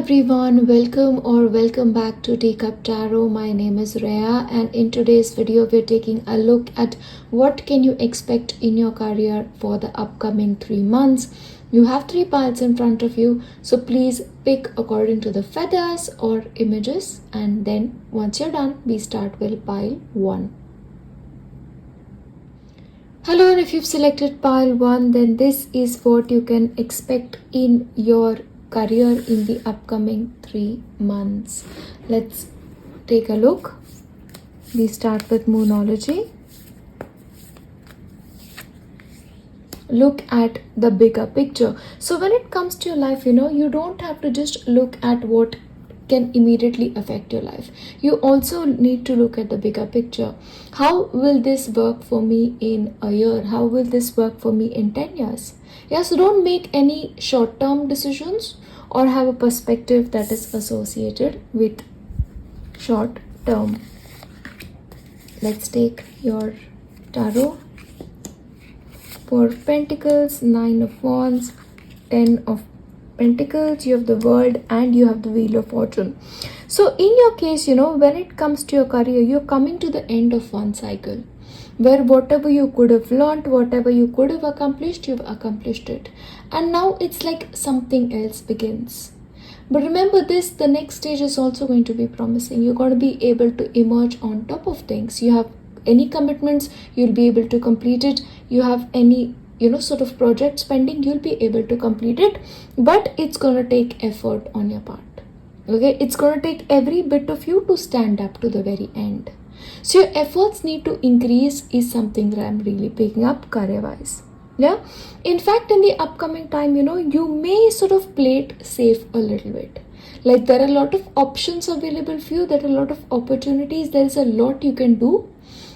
everyone, welcome back to Teacup Tarot. My name is Reya, and in today's video we're taking a look at what can you expect in your career for the upcoming 3 months. You have 3 piles in front of you, so please pick according to the feathers or images, and then once you're done we start with pile 1. Hello, and if you've selected pile 1, then this is what you can expect in your career in the upcoming 3 months. Let's take a look. We start with Moonology. Look at the bigger picture. So when it comes to your life, you don't have to just look at what can immediately affect your life. You also need to look at the bigger picture. How will this work for me in a year? How will this work for me in 10 years? So don't make any short-term decisions or have a perspective that is associated with short term. Let's take your tarot. 4 of Pentacles, 9 of Wands, 10 of Pentacles, you have the World, and you have the Wheel of Fortune. So in your case, when it comes to your career, you're coming to the end of one cycle where whatever you could have learned, whatever you could have accomplished, you've accomplished it. And now it's like something else begins. But remember this, the next stage is also going to be promising. You're going to be able to emerge on top of things. You have any commitments, you'll be able to complete it. You have any sort of projects pending, you'll be able to complete it, but it's going to take effort on your part. Okay, it's going to take every bit of you to stand up to the very end. So your efforts need to increase is something that I'm really picking up career wise. In fact, in the upcoming time, you may sort of play it safe a little bit. Like there are a lot of options available for you, there are a lot of opportunities, there's a lot you can do,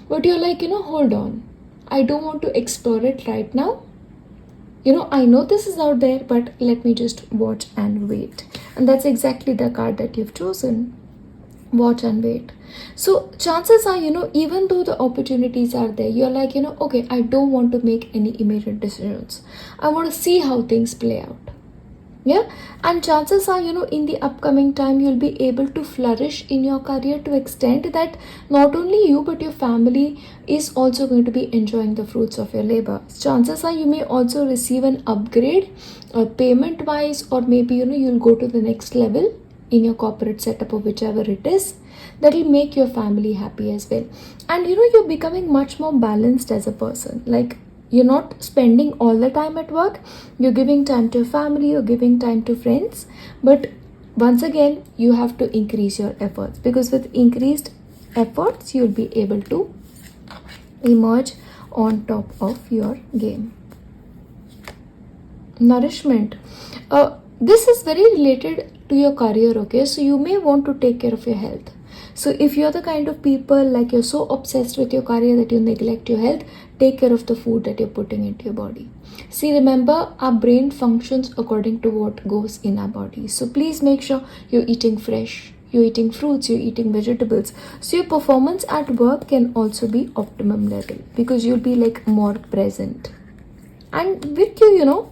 but you're like, hold on, I don't want to explore it right now. I know this is out there, but let me just watch and wait. And that's exactly the card that you've chosen. Watch and wait. So chances are, even though the opportunities are there, you're like, okay, I don't want to make any immediate decisions. I want to see how things play out. And chances are, in the upcoming time, you'll be able to flourish in your career to extent that not only you, but your family is also going to be enjoying the fruits of your labor. Chances are you may also receive an upgrade payment wise, or maybe, you'll go to the next level in your corporate setup or whichever it is. That will make your family happy as well. And, you're becoming much more balanced as a person. Like, you're not spending all the time at work. You're giving time to your family, you're giving time to friends. But once again, you have to increase your efforts, because with increased efforts, you'll be able to emerge on top of your game. Nourishment. This is very related to your career, okay? So you may want to take care of your health. So if you're the kind of people like you're so obsessed with your career that you neglect your health, take care of the food that you're putting into your body. See, remember, our brain functions according to what goes in our body. So please make sure you're eating fresh, you're eating fruits, you're eating vegetables. So your performance at work can also be optimum level, because you'll be like more present. And with you,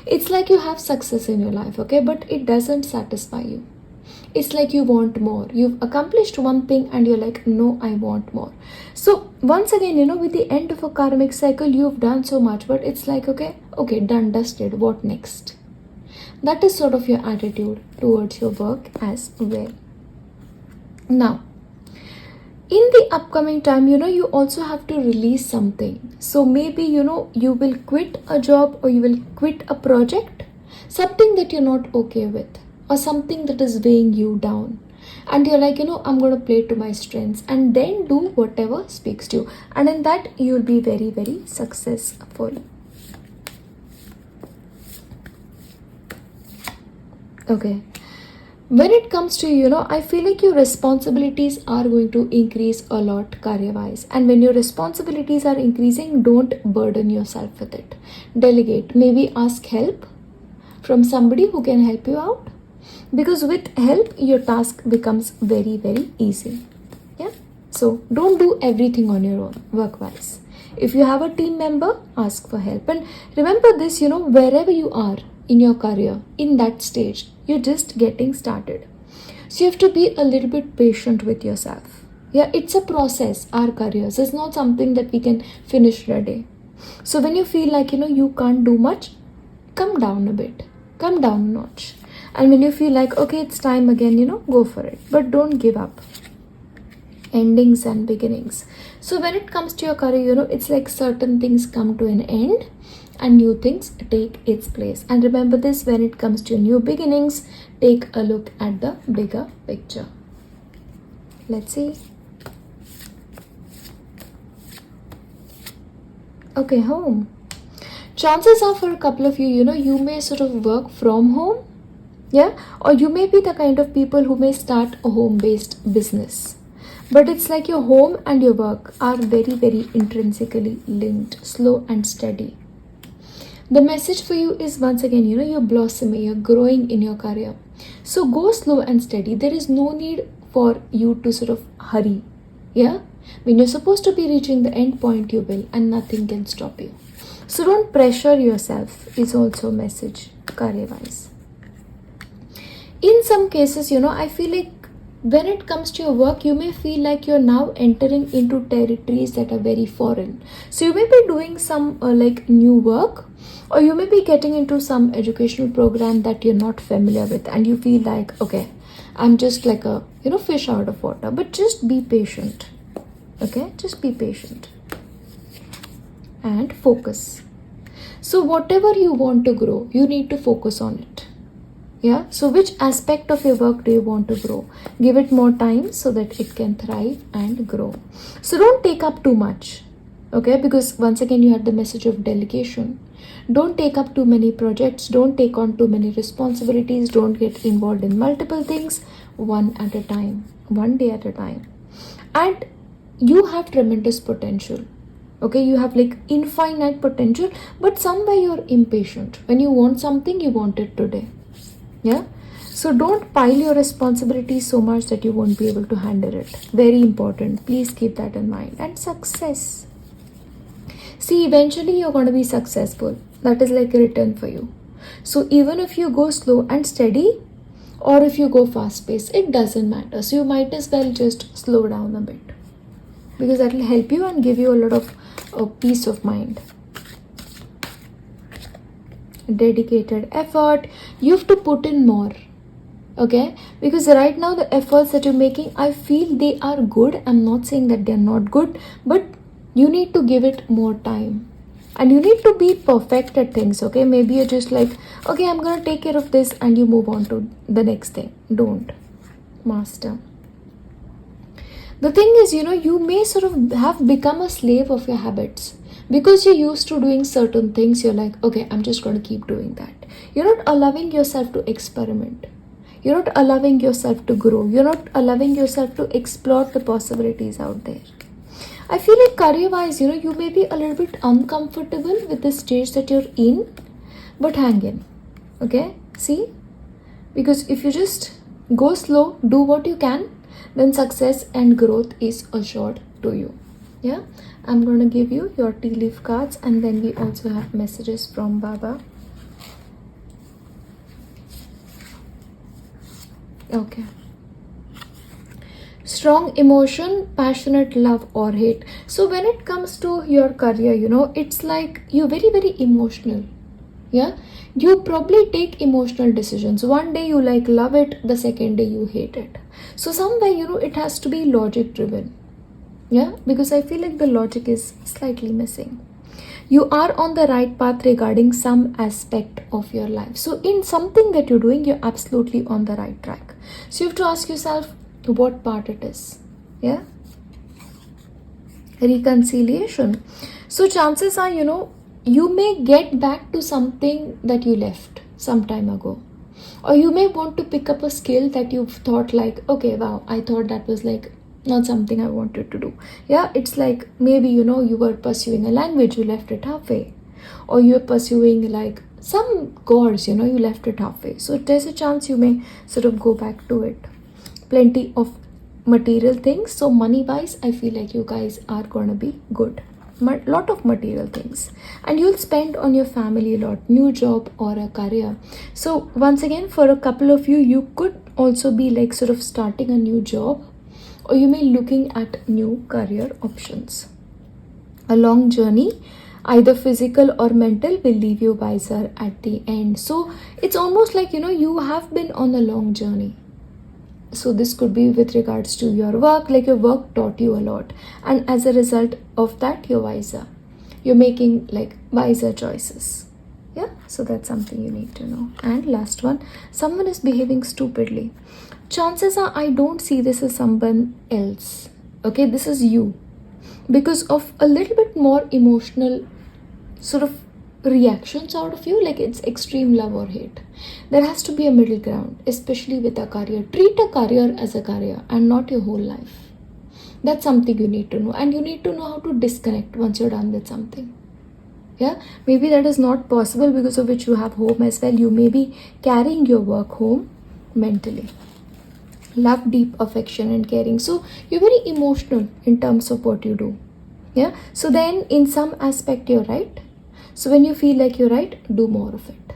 it's like you have success in your life, okay? But it doesn't satisfy you. It's like you want more. You've accomplished one thing and you're like, no, I want more. So once again, with the end of a karmic cycle, you've done so much, but it's like, okay, done, dusted. What next? That is sort of your attitude towards your work as well. Now, in the upcoming time, you also have to release something. So maybe, you will quit a job, or you will quit a project, something that you're not okay with, or something that is weighing you down. And you're like, I'm going to play to my strengths, and then do whatever speaks to you. And in that, you'll be very, very successful. Okay. When it comes to, I feel like your responsibilities are going to increase a lot career-wise. And when your responsibilities are increasing, don't burden yourself with it. Delegate. Maybe ask help from somebody who can help you out. Because with help, your task becomes very, very easy. So don't do everything on your own, work-wise. If you have a team member, ask for help. And remember this, wherever you are, in your career in that stage. You're just getting started. So you have to be a little bit patient with yourself. Yeah, it's a process. Our careers is not something that we can finish in a day. So when you feel like you can't do much, come down a bit, come down a notch. And when you feel like okay, it's time again, go for it. But don't give up. Endings and beginnings. So when it comes to your career, it's like certain things come to an end and new things take its place. And remember this, when it comes to new beginnings, take a look at the bigger picture. Let's see. Okay, home. Chances are for a couple of you, you may sort of work from home. Yeah, or you may be the kind of people who may start a home-based business. But it's like your home and your work are very, very intrinsically linked, slow and steady. The message for you is once again, you're blossoming, you're growing in your career. So go slow and steady. There is no need for you to sort of hurry. Yeah? When you're supposed to be reaching the end point, you will, and nothing can stop you. So don't pressure yourself is also a message career-wise. In some cases, I feel like when it comes to your work, you may feel like you're now entering into territories that are very foreign. So you may be doing some new work, or you may be getting into some educational program that you're not familiar with, and you feel like, okay, I'm just like a fish out of water. But just be patient. Okay, just be patient and focus. So whatever you want to grow, you need to focus on it. Yeah, so which aspect of your work do you want to grow? Give it more time so that it can thrive and grow. So don't take up too much, okay? Because once again, you have the message of delegation. Don't take up too many projects. Don't take on too many responsibilities. Don't get involved in multiple things, one at a time, one day at a time. And you have tremendous potential. Okay, you have like infinite potential, but somewhere you're impatient. When you want something, you want it today. Yeah, so don't pile your responsibilities so much that you won't be able to handle it. Very important. Please keep that in mind. And success. See, eventually you're going to be successful. That is like a return for you. So even if you go slow and steady, or if you go fast paced, it doesn't matter. So you might as well just slow down a bit, because that will help you and give you a lot of peace of mind. Dedicated effort, you have to put in more, okay? Because right now the efforts that you're making, I feel they are good. I'm not saying that they're not good, but you need to give it more time, and you need to be perfect at things. Okay, maybe you're just like, okay, I'm gonna take care of this, and you move on to the next thing. Don't master. The thing is, you may sort of have become a slave of your habits. Because you're used to doing certain things, you're like, okay, I'm just going to keep doing that. You're not allowing yourself to experiment. You're not allowing yourself to grow. You're not allowing yourself to explore the possibilities out there. I feel like career-wise, you may be a little bit uncomfortable with the stage that you're in, but hang in. Okay? See? Because if you just go slow, do what you can, then success and growth is assured to you. Yeah? I'm going to give you your tea leaf cards, and then we also have messages from Baba. Okay. Strong emotion, passionate love or hate. So when it comes to your career, it's like you're very, very emotional. Yeah? You probably take emotional decisions. One day you love it, the second day you hate it. So somewhere, it has to be logic driven. Yeah, because I feel like the logic is slightly missing. You are on the right path regarding some aspect of your life. So in something that you're doing, you're absolutely on the right track. So you have to ask yourself what part it is. Yeah. Reconciliation. So chances are, you may get back to something that you left some time ago. Or you may want to pick up a skill that you've thought like, okay, wow, I thought that was like not something I wanted to do. Yeah, it's like maybe you were pursuing a language, you left it halfway, or you're pursuing like some course, you left it halfway. So there's a chance you may sort of go back to it. Plenty of material things. So money wise, I feel like you guys are gonna be good. lot of material things, and you'll spend on your family a lot, new job or a career. So once again, for a couple of you, you could also be like sort of starting a new job, or you may looking at new career options. A long journey, either physical or mental, will leave you wiser at the end. So it's almost like, you have been on a long journey. So this could be with regards to your work, like your work taught you a lot, and as a result of that, you're wiser. You're making like wiser choices. Yeah, so that's something you need to know. And last one, someone is behaving stupidly. Chances are I don't see this as someone else. Okay, this is you. Because of a little bit more emotional sort of reactions out of you, like it's extreme love or hate. There has to be a middle ground, especially with a career. Treat a career as a career and not your whole life. That's something you need to know, and you need to know how to disconnect once you're done with something. Yeah, maybe that is not possible, because of which you have home as well. You may be carrying your work home mentally. Love, deep affection and caring. So you're very emotional in terms of what you do. Yeah, so then in some aspect you're right. So when you feel like you're right, do more of it.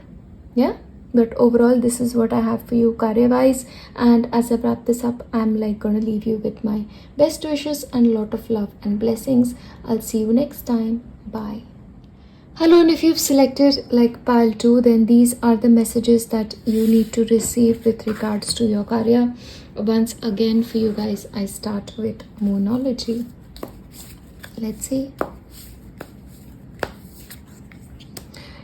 Yeah, but overall this is what I have for you career wise. And as I wrap this up, I'm like gonna leave you with my best wishes and a lot of love and blessings. I'll see you next time. Bye. Hello, and if you've selected like pile 2, then these are the messages that you need to receive with regards to your career. Once again for you guys, I start with Moonology. Let's see.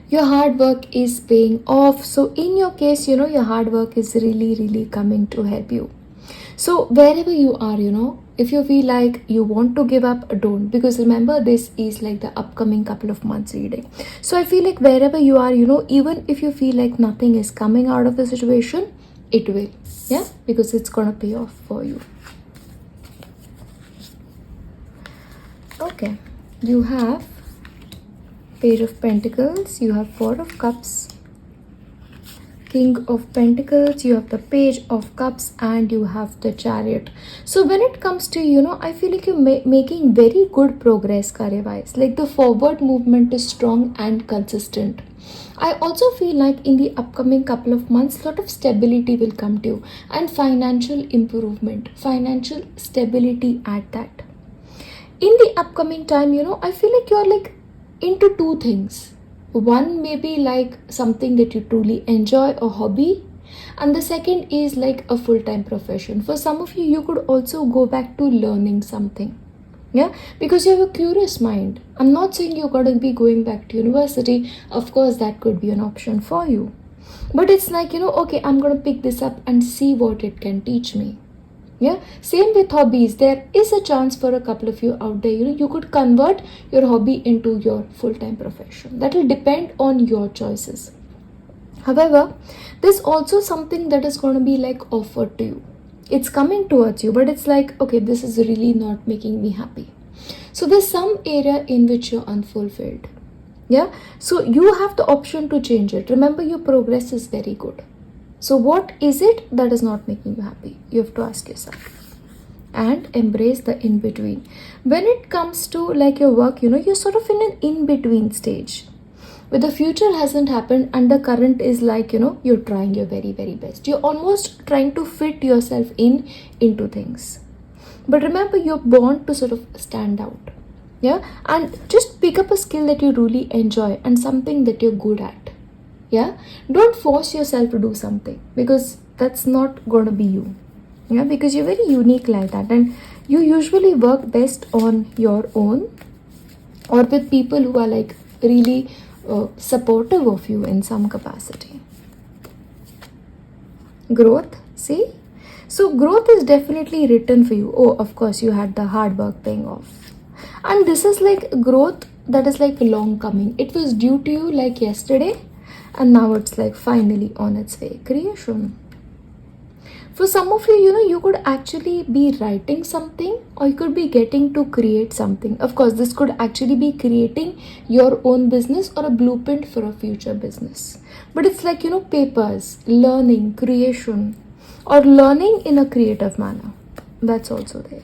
Your hard work is paying off. So in your case, your hard work is really coming to help you. So wherever you are, if you feel like you want to give up, don't, because remember, this is like the upcoming couple of months reading. So I feel like wherever you are, even if you feel like nothing is coming out of the situation, it will. Yeah, because it's gonna pay off for you. Okay, you have Page of Pentacles, you have Four of Cups, King of Pentacles, you have the Page of Cups, and you have the Chariot. So when it comes to, I feel like you're making very good progress career-wise. Like the forward movement is strong and consistent. I also feel like in the upcoming couple of months, a lot of stability will come to you, and financial improvement, financial stability at that. In the upcoming time, I feel like you're like into two things. One may be like something that you truly enjoy, a hobby, and the second is like a full-time profession. For some of you, you could also go back to learning something. Yeah, because you have a curious mind. I'm not saying you're going to be going back to university. Of course, that could be an option for you. But it's like, okay, I'm going to pick this up and see what it can teach me. Yeah, same with hobbies. There is a chance for a couple of you out there, you could convert your hobby into your full-time profession. That will depend on your choices. However, there's also something that is going to be like offered to you. It's coming towards you, but it's like, okay, this is really not making me happy. So there's some area in which you're unfulfilled. Yeah, so you have the option to change it. Remember, your progress is very good. So what is it that is not making you happy? You have to ask yourself and embrace the in-between. When it comes to like your work, you're sort of in an in-between stage where the future hasn't happened and the current is like, you're trying your very best. You're almost trying to fit yourself into things. But remember, you're born to sort of stand out. Yeah, and just pick up a skill that you really enjoy and something that you're good at. Yeah, don't force yourself to do something, because that's not going to be you. Yeah, because you're very unique like that, and you usually work best on your own or with people who are like really supportive of you in some capacity. Growth, see? So growth is definitely written for you. Oh, of course, you had the hard work paying off. And this is like growth that is like long coming. It was due to you like yesterday, and now it's like finally on its way. Creation. For some of you, you could actually be writing something, or you could be getting to create something. Of course, this could actually be creating your own business or a blueprint for a future business. But it's like, papers, learning, creation, or learning in a creative manner. That's also there.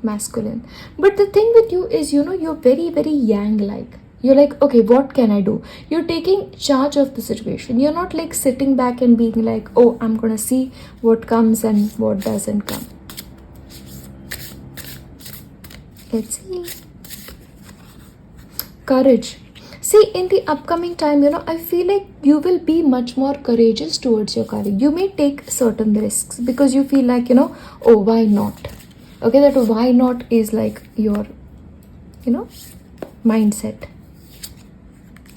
masculine. But the thing with you is, you're very, very yang like. You're like, okay, what can I do? You're taking charge of the situation. You're not like sitting back and being like, oh, I'm gonna see what comes and what doesn't come. Let's see. Courage. See, in the upcoming time, I feel like you will be much more courageous towards your career. You may take certain risks because you feel like, oh, why not? Okay, that why not is like your, mindset.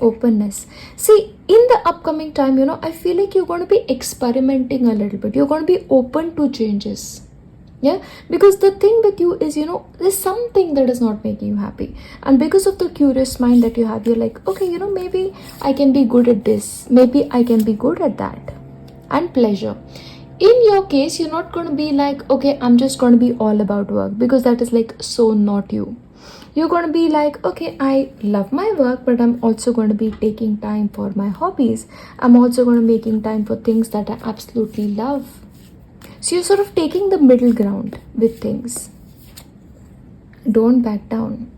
Openness. See, in the upcoming time, I feel like you're going to be experimenting a little bit. You're going to be open to changes. Yeah, because the thing with you is, there's something that is not making you happy. And because of the curious mind that you have, you're like, okay, maybe I can be good at this. Maybe I can be good at that. And pleasure. In your case, you're not going to be like, okay, I'm just going to be all about work, because that is like so not you. You're going to be like, okay, I love my work, but I'm also going to be taking time for my hobbies. I'm also going to be making time for things that I absolutely love. So you're sort of taking the middle ground with things. Don't back down.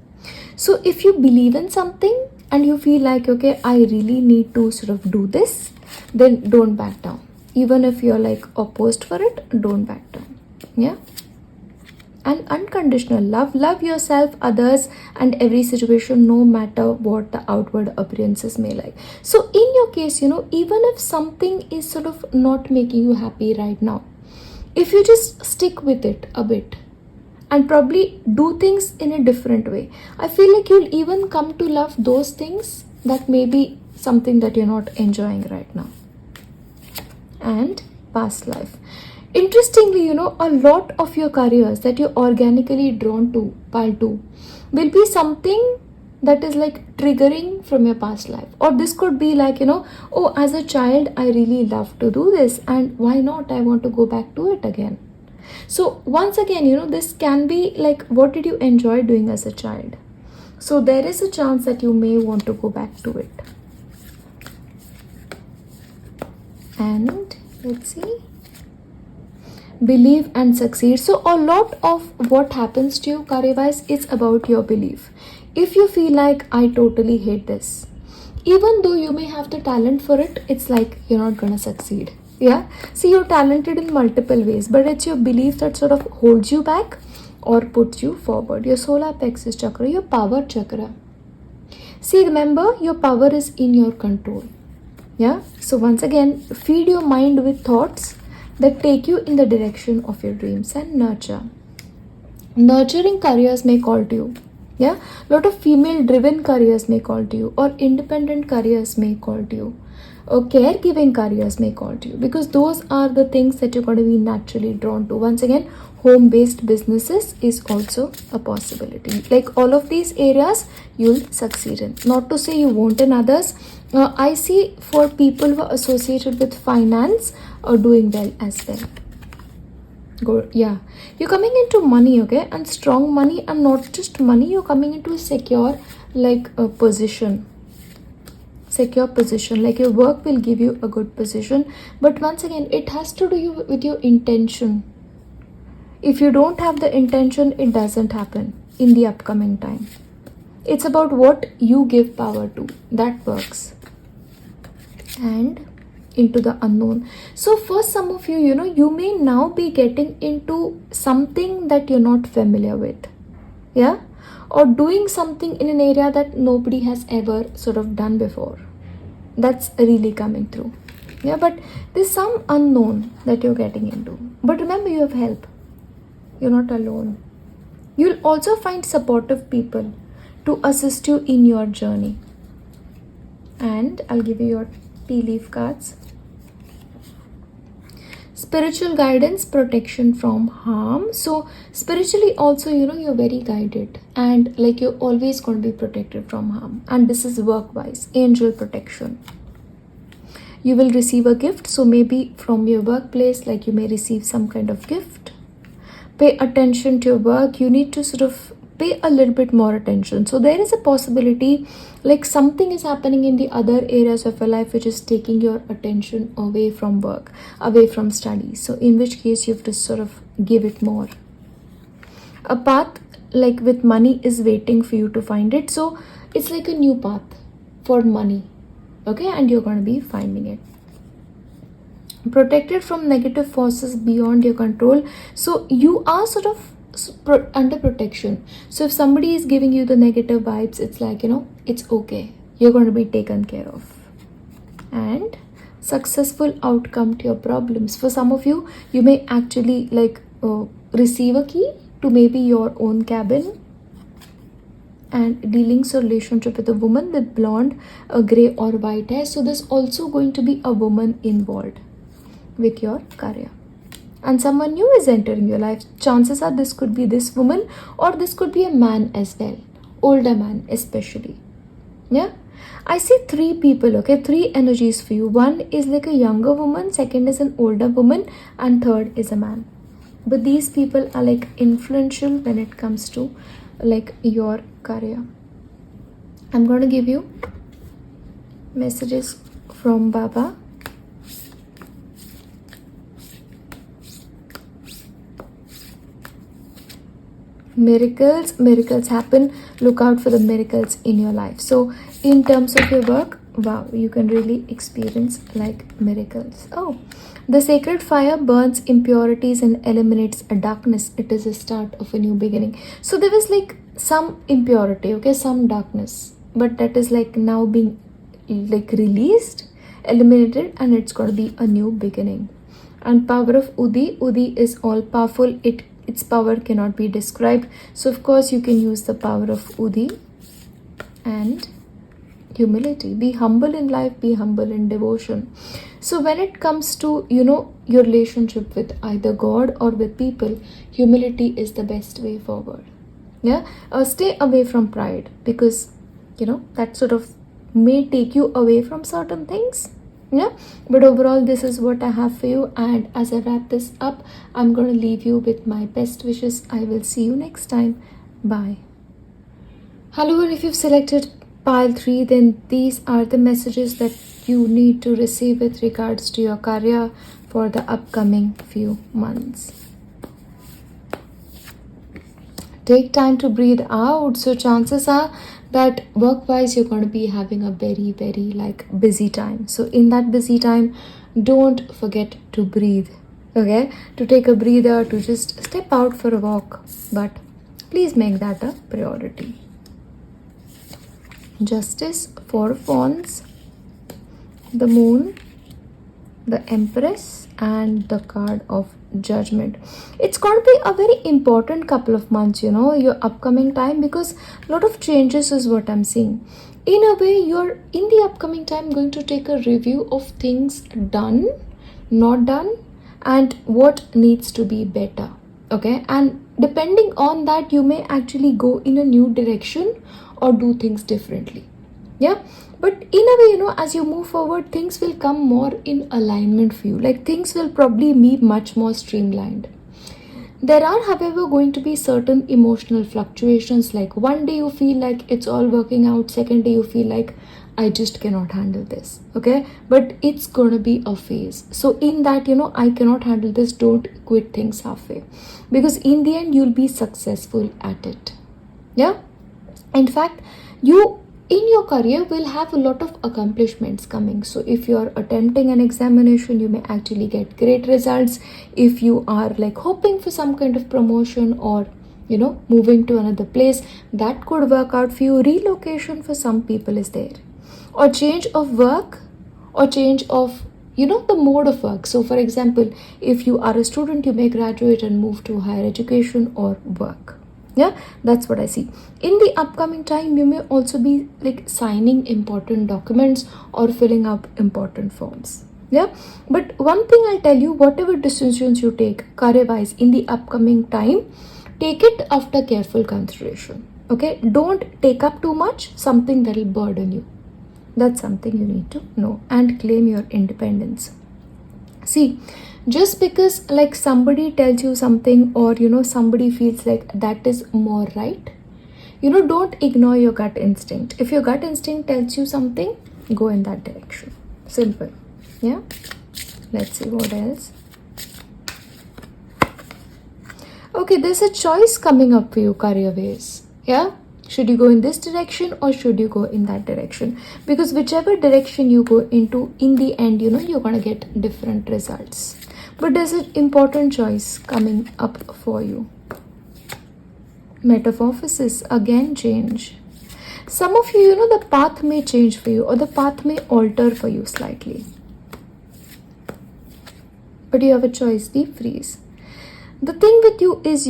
So if you believe in something and you feel like, okay, I really need to sort of do this, then don't back down. Even if you're like opposed for it, don't back down. Yeah. And unconditional love. Love yourself, others, and every situation, no matter what the outward appearances may like. So in your case, even if something is sort of not making you happy right now, if you just stick with it a bit and probably do things in a different way, I feel like you'll even come to love those things that may be something that you're not enjoying right now. And past life. Interestingly, a lot of your careers that you're organically drawn to, pile to, will be something that is like triggering from your past life. Or this could be like, oh, as a child, I really love to do this, and why not? I want to go back to it again. So once again, this can be like, what did you enjoy doing as a child? So there is a chance that you may want to go back to it. And let's see. Believe and succeed. So a lot of what happens to you career-wise is about your belief. If you feel like, I totally hate this, even though you may have the talent for it, it's like you're not gonna succeed. Yeah. See, you're talented in multiple ways, but it's your belief that sort of holds you back or puts you forward. Your solar plexus chakra, your power chakra. See, remember, your power is in your control. Yeah. So once again, feed your mind with thoughts that take you in the direction of your dreams, and nurture. Nurturing careers may call to you. Yeah, a lot of female driven careers may call to you, or independent careers may call to you, or caregiving careers may call to you, because those are the things that you're going to be naturally drawn to. Once again, home based businesses is also a possibility. Like all of these areas you'll succeed in. Not to say you won't in others. I see for people who are associated with finance are doing well as well. Good. Yeah, you're coming into money, okay, and strong money, and not just money, you're coming into a secure position. Secure position, like your work will give you a good position, but once again, it has to do with your intention. If you don't have the intention, it doesn't happen in the upcoming time. It's about what you give power to. That works. And into the unknown. So for some of you, you may now be getting into something that you're not familiar with. Yeah? Or doing something in an area that nobody has ever sort of done before. That's really coming through. Yeah, but there's some unknown that you're getting into. But remember, you have help. You're not alone. You'll also find supportive people to assist you in your journey. And I'll give you your tea leaf cards. Spiritual guidance, protection from harm. So spiritually also, you're very guided, and like you're always going to be protected from harm. And this is work wise, angel protection. You will receive a gift. So maybe from your workplace, like you may receive some kind of gift. Pay attention to your work. You need to sort of pay a little bit more attention. So there is a possibility like something is happening in the other areas of your life which is taking your attention away from work, away from studies. So in which case you have to sort of give it more. A path like with money is waiting for you to find it. So it's like a new path for money, okay, and you're going to be finding it. Protected from negative forces beyond your control. So you are sort of under protection. So if somebody is giving you the negative vibes, it's like, it's okay, you're going to be taken care of. And successful outcome to your problems. For some of you, you may actually receive a key to maybe your own cabin. And dealings or relationship with a woman with blonde, gray or white hair. So there's also going to be a woman involved with your career. And someone new is entering your life. Chances are this could be this woman, or this could be a man as well. Older man especially. Yeah. I see 3 people, okay, 3 energies for you. One is like a younger woman, second is an older woman, and third is a man. But these people are like influential when it comes to like your career. I'm going to give you messages from Baba. Miracles happen. Look out for the miracles in your life. So in terms of your work, wow, you can really experience like miracles. Oh, the sacred fire burns impurities and eliminates a darkness. It is a start of a new beginning. So there was like some impurity, okay, some darkness, but that is like now being like released, eliminated, and it's going to be a new beginning. And power of Udi is all powerful. Its power cannot be described. So of course you can use the power of Udi. And humility. Be humble in life, be humble in devotion. So when it comes to, your relationship with either God or with people, humility is the best way forward. Yeah. Stay away from pride, because, that sort of may take you away from certain things. Yeah, but overall this is what I have for you, and as I wrap this up, I'm going to leave you with my best wishes. I will see you next time. Bye. Hello, and if you've selected pile 3, then these are the messages that you need to receive with regards to your career for the upcoming few months. Take time to breathe out. So chances are that work-wise you're going to be having a very, very busy time. So in that busy time, don't forget to breathe. Okay? To take a breather, to just step out for a walk. But please make that a priority. Justice, 4 of Wands, the Moon, the Empress, and the card of Judgment. It's going to be a very important couple of months, your upcoming time, because a lot of changes is what I'm seeing. In a way, you're in the upcoming time going to take a review of things done, not done, and what needs to be better. Okay, and depending on that, you may actually go in a new direction or do things differently. Yeah, but in a way, as you move forward, things will come more in alignment for you. Like things will probably be much more streamlined. There are, however, going to be certain emotional fluctuations. Like one day you feel like it's all working out, second day you feel like I just cannot handle this. Okay, but it's gonna be a phase. So in that, I cannot handle this, don't quit things halfway, because in the end you'll be successful at it. Yeah, in fact, you in your career will have a lot of accomplishments coming. So if you're attempting an examination, you may actually get great results. If you are hoping for some kind of promotion or moving to another place, that could work out for you. Relocation for some people is there, or change of work, or change of the mode of work. So for example, if you are a student, you may graduate and move to higher education or work. Yeah, that's what I see. In the upcoming time, you may also be signing important documents or filling out important forms. Yeah, but one thing I'll tell you, whatever decisions you take career wise in the upcoming time, take it after careful consideration. Okay, don't take up too much, something that will burden you. That's something you need to know, and claim your independence. See, just because somebody tells you something, or somebody feels like that is more right, don't ignore your gut instinct. If your gut instinct tells you something, go in that direction. Simple. Yeah, let's see what else. okay, there's a choice coming up for you career ways. Yeah, should you go in this direction or should you go in that direction? Because whichever direction you go into, in the end, you're gonna get different results. But there's an important choice coming up for you. Metamorphosis, again change. Some of you, the path may change for you or the path may alter for you slightly. But you have a choice, deep freeze. The thing with you is,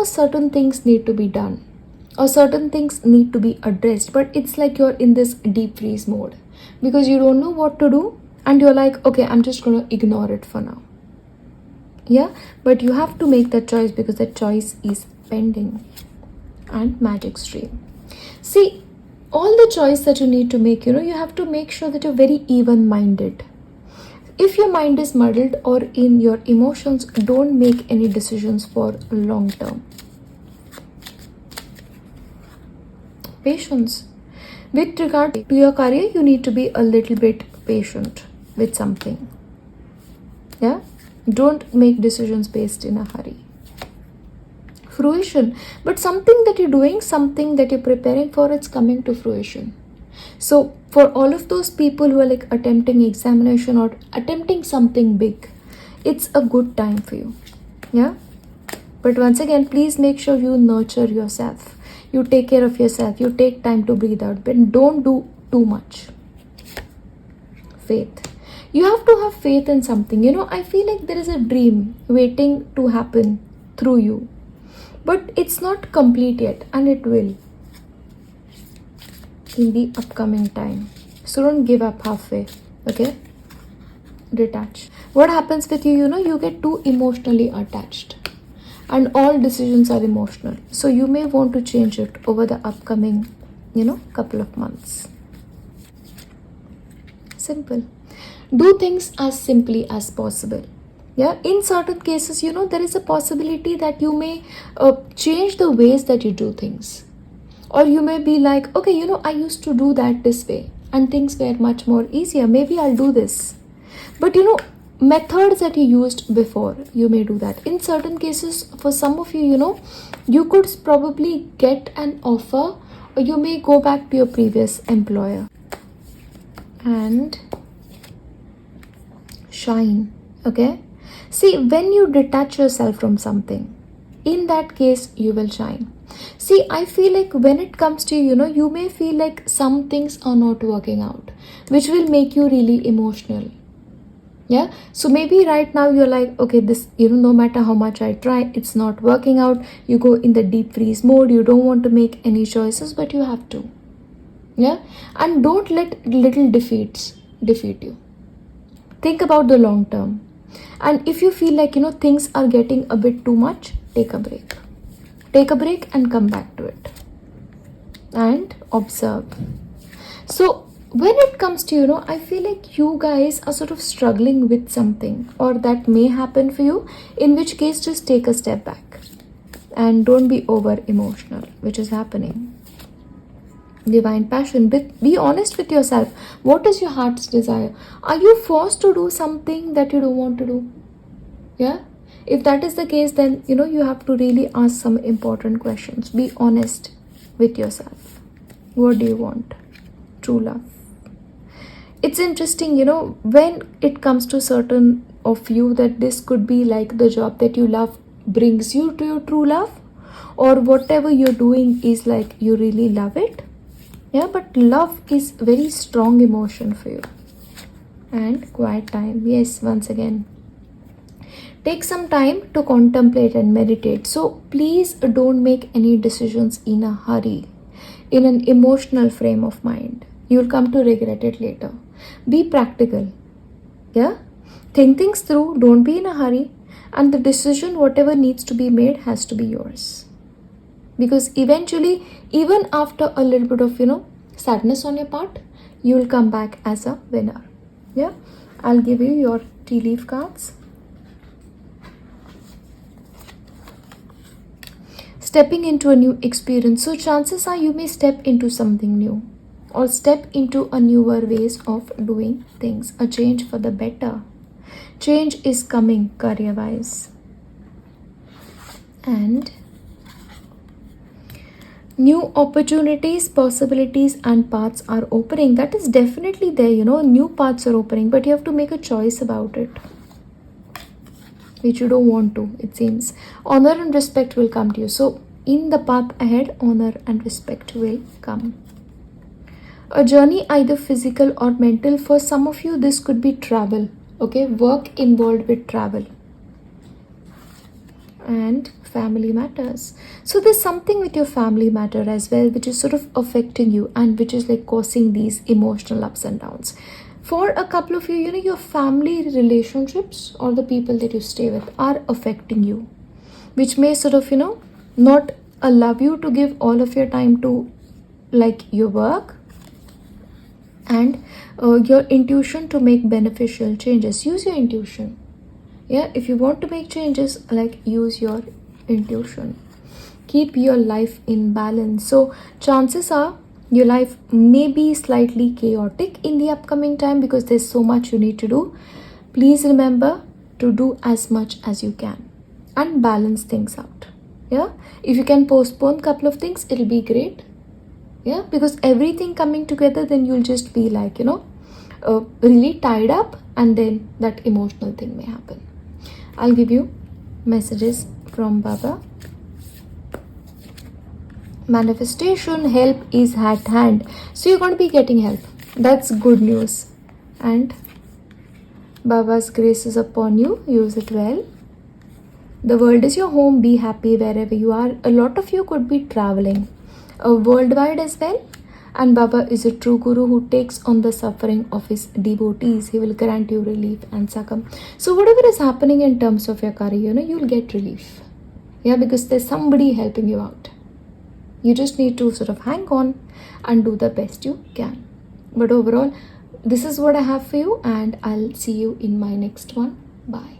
certain things need to be done or certain things need to be addressed, but it's like you're in this deep freeze mode because you don't know what to do and you're like, okay, I'm just going to ignore it for now. Yeah, but you have to make that choice because that choice is pending. And magic stream. See, all the choice that you need to make, you have to make sure that you're very even-minded. If your mind is muddled or in your emotions, don't make any decisions for long term. Patience. With regard to your career, you need to be a little bit patient with something. Yeah? Don't make decisions based in a hurry. Fruition. But something that you're doing, something that you're preparing for, it's coming to fruition. So for all of those people who are like attempting examination or attempting something big, it's a good time for you. Yeah. But once again, please make sure you nurture yourself. You take care of yourself. You take time to breathe out, but don't do too much. Faith. You have to have faith in something. I feel like there is a dream waiting to happen through you, but it's not complete yet, and it will in the upcoming time. So don't give up halfway. Okay? Detach. What happens with you, you get too emotionally attached. And all decisions are emotional. So you may want to change it over the upcoming, couple of months. Simple. Do things as simply as possible. Yeah, in certain cases, there is a possibility that you may change the ways that you do things. Or you may be like, okay, I used to do that this way and things were much more easier. Maybe I'll do this. But methods that you used before, you may do that. In certain cases, for some of you, you could probably get an offer or you may go back to your previous employer. And shine. Okay? See, when you detach yourself from something, in that case, you will shine. See, I feel like when it comes to you may feel like some things are not working out, which will make you really emotional. Yeah. So maybe right now you're like, okay, this, no matter how much I try, it's not working out. You go in the deep freeze mode. You don't want to make any choices, but you have to. Yeah. And don't let little defeats defeat you. Think about the long term. And if you feel like, things are getting a bit too much, take a break. Take a break and come back to it. And observe. So when it comes to, I feel like you guys are sort of struggling with something or that may happen for you, in which case just take a step back and don't be over emotional, which is happening. Divine passion. Be honest with yourself. What is your heart's desire? Are you forced to do something that you don't want to do? Yeah? If that is the case, then, you have to really ask some important questions. Be honest with yourself. What do you want? True love. It's interesting, when it comes to certain of you, that this could be like the job that you love brings you to your true love, or whatever you're doing is like you really love it. Yeah, but love is very strong emotion for you. And quiet time. Yes, once again. Take some time to contemplate and meditate. So please don't make any decisions in a hurry, in an emotional frame of mind. You'll come to regret it later. Be practical. Yeah? Think things through. Don't be in a hurry. And the decision, whatever needs to be made, has to be yours. Because eventually, even after a little bit of, sadness on your part, you will come back as a winner. Yeah? I'll give you your tea leaf cards. Stepping into a new experience. So chances are you may step into something new or step into a newer ways of doing things. A change for the better. Change is coming career-wise. And new opportunities, possibilities, and paths are opening. That is definitely there, new paths are opening, but you have to make a choice about it, which you don't want to, it seems. Honor and respect will come to you. So, in the path ahead, honor and respect will come. A journey, either physical or mental. For some of you, this could be travel. Okay, work involved with travel. And family matters. So there's something with your family matter as well, which is sort of affecting you and which is like causing these emotional ups and downs. For a couple of you, your family relationships or the people that you stay with are affecting you, which may sort of, not allow you to give all of your time to like your work and your intuition to make beneficial changes. Use your intuition. Yeah, if you want to make changes, like use your intuition. Keep your life in balance. So chances are your life may be slightly chaotic in the upcoming time because there's so much you need to do. Please remember to do as much as you can and balance things out. Yeah, if you can postpone a couple of things, it'll be great. Yeah, because everything coming together, then you'll just be like, really tied up, and then that emotional thing may happen. I'll give you messages from Baba. Manifestation, help is at hand. So you're going to be getting help. That's good news. And Baba's grace is upon you. Use it well. The world is your home. Be happy wherever you are. A lot of you could be traveling worldwide as well. And Baba is a true guru who takes on the suffering of his devotees. He will grant you relief and succumb. So whatever is happening in terms of your career, you'll get relief. Yeah, because there's somebody helping you out. You just need to sort of hang on and do the best you can. But overall, this is what I have for you, and I'll see you in my next one. Bye.